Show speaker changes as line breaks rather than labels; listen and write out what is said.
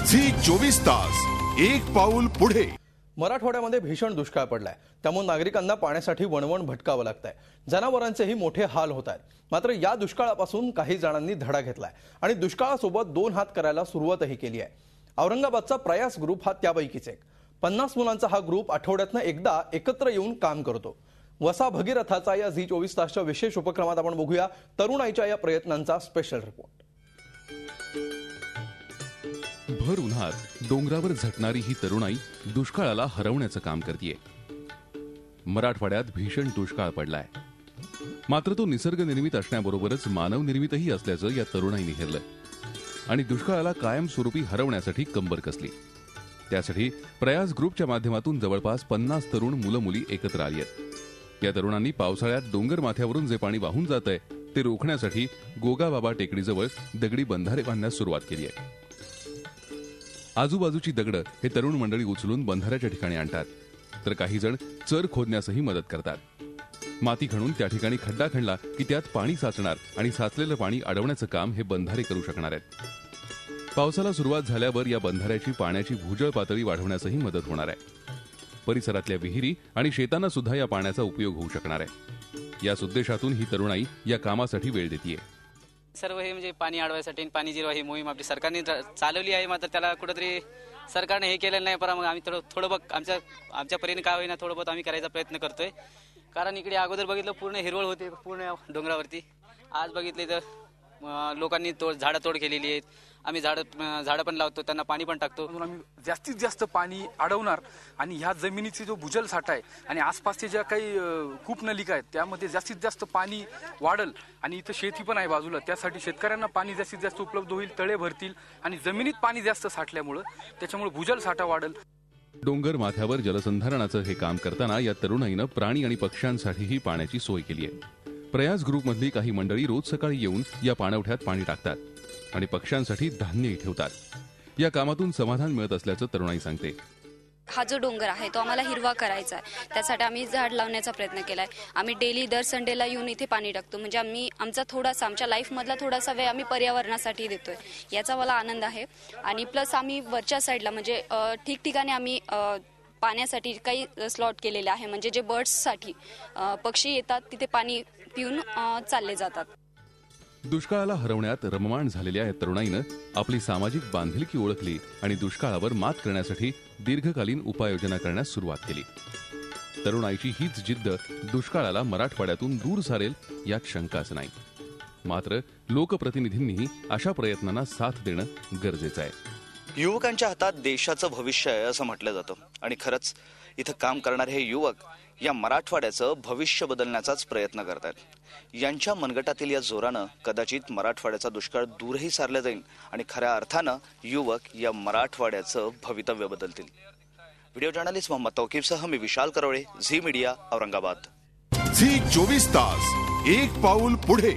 Zee 24 तास एक पाऊल पुढे।
मराठवाड्यामध्ये भीषण दुष्काळ पडलाय, त्यामुळे नागरिकांना पाण्यासाठी वणवण भटकावं लागतंय। जनावरांचेही मोठे हाल होत आहेत। मात्र या दुष्काळापासून काही जणांनी धडा घेतलाय आणि दुष्काळासोबत दोन हात करायला सुरुवातही केली आहे। औरंगाबादचा प्रयास ग्रुप हा त्यापैकीच एक। 50 मुलांचा हा ग्रुप आठवड्यातनं एकदा एकत्र येऊन काम करतो। वसा भगीरथाचा या झी 24 तासच्या विशेष उपक्रमात आपण बघूया तरुणाईच्या या प्रयत्नांचा स्पेशल रिपोर्ट।
भर उन्हात डोंगरावर झटणारी ही तरुणाई दुष्काळाला हरवण्याचं काम करते। मराठवाड्यात भीषण दुष्काळ पडलाय, मात्र तो निसर्ग निर्मित असण्याबरोबरच मानव निर्मितही असल्याचं या तरुणाईने हेरलं आणि दुष्काळाला कायमस्वरूपी हरवण्यासाठी कंबर कसली। त्यासाठी प्रयास ग्रुपच्या माध्यमातून जवळपास 50 तरुण मुलं मुली एकत्र आली आहेत। या तरुणांनी पावसाळ्यात डोंगर माथ्यावरून जे पाणी वाहून जात आहे ते रोखण्यासाठी गोगाबाबा टेकडीजवळ दगडी बंधारे बांधण्यास सुरुवात केली आहे। आजूबाजूची दगडं हे तरुण मंडळी उचलून बंधाऱ्याच्या ठिकाणी आणतात, तर काही जण चर खोदण्यासही मदत करतात। माती खणून त्या ठिकाणी खड्डा खणला की त्यात पाणी साचणार आणि साचलेलं पाणी अडवण्याचं काम हे बंधारे करू शकणार आहेत। पावसाला सुरुवात झाल्यावर या बंधाऱ्याची पाण्याची भूजल पातळी वाढवण्यासही मदत होणार आहे। परिसरातल्या विहिरी आणि शेतांना सुद्धा या पाण्याचा उपयोग होऊ शकणार आहे। याच उद्देशातून ही तरुणाई या कामासाठी वेळ देतीये।
सर्व हे म्हणजे पाणी अडवायसाठी पाणी जिरवा ही मोहीम आपली सरकारने चालवली आहे। मात्र त्याला कुठेतरी सरकारने हे केलेलं नाही, पण मग आम्ही थोडं बघ आमच्या परीने काय होईना थोडं बहुत आम्ही करायचा प्रयत्न करतोय। कारण इकडे अगोदर बघितलं पूर्ण हिरवळ होते पूर्ण डोंगरावरती, आज बघितले तर लोकांनी झाडं तोड केलेली आहेत। आम्ही झाडं पण लावतो, त्यांना पाणी पण टाकतो।
आम्ही जास्तीत जास्त पाणी अडवणार आणि ह्या जमिनीचा जो भूजल साठा आहे आणि आसपासच्या ज्या काही कूपनलिका आहेत त्यामध्ये जास्तीत जास्त पाणी वाढल आणि इथं शेती पण आहे बाजूला, त्यासाठी शेतकऱ्यांना पाणी जास्तीत जास्त उपलब्ध होईल, तळे भरतील आणि जमिनीत पाणी जास्त साठल्यामुळे त्याच्यामुळे भूजल साठा वाढल।
डोंगर माथ्यावर जलसंधारणाचं हे काम करताना या तरुणाईनं प्राणी आणि पक्ष्यांसाठीही पाण्याची सोय केली आहे। प्रयास ग्रुपमधली काही मंडळी रोज सकाळी येऊन या पाणवठ्यात पाणी टाकतात आणि पक्ष्यांसाठी धान्यही ठेवतात। या कामातून समाधान मिळत असल्याचं तरुणाई सांगते।
हा जो डोंगर आहे तो आम्हाला हिरवा करायचा आहे, त्यासाठी आम्ही झाड लावण्याचा प्रयत्न केलाय। आम्ही डेली दर संडेला येऊन इथे पाणी टाकतो, म्हणजे आम्ही आमच्या लाईफ मधला थोडासा वेळ आम्ही पर्यावरणासाठी देतोय, याचा मला आनंद आहे। आणि प्लस आम्ही वरच्या साईडला म्हणजे ठिकठिकाणी आम्ही पाण्यासाठी काही स्लॉट केलेले आहे, म्हणजे जे बर्ड्ससाठी पक्षी येतात तिथे पाणी पिऊन चालले जातात।
दुष्काळाला हरवण्यात रममाण झालेल्या या तरुणाईनं आपली सामाजिक बांधिलकी ओळखली आणि दुष्काळावर मात करण्यासाठी दीर्घकालीन उपाययोजना करण्यास सुरुवात केली। तरुणाईची हीच जिद्द दुष्काळाला मराठवाड्यातून दूर सारेल यात शंकाच नाही। मात्र लोकप्रतिनिधींनीही अशा प्रयत्नांना साथ देणं गरजेचं आहे।
युवकांच्या हातात देशाचं भविष्य आहे असं म्हटलं जातं आणि खरंच इथं काम करणारे हे युवक या मराठवाड्याचं भविष्य बदलण्याचाच प्रयत्न करतात। यांच्या मनगटातील या जोरानं कदाचित मराठवाड्याचा दुष्काळ दूरही सारला जाईल आणि खऱ्या अर्थानं युवक या मराठवाड्याचं भवितव्य बदलतील। व्हिडिओ जर्नलिस्ट मोहम्मद तौकीबसह मी विशाल करवळे, झी मीडिया, औरंगाबाद।
झी 24 तास एक पाऊल पुढे।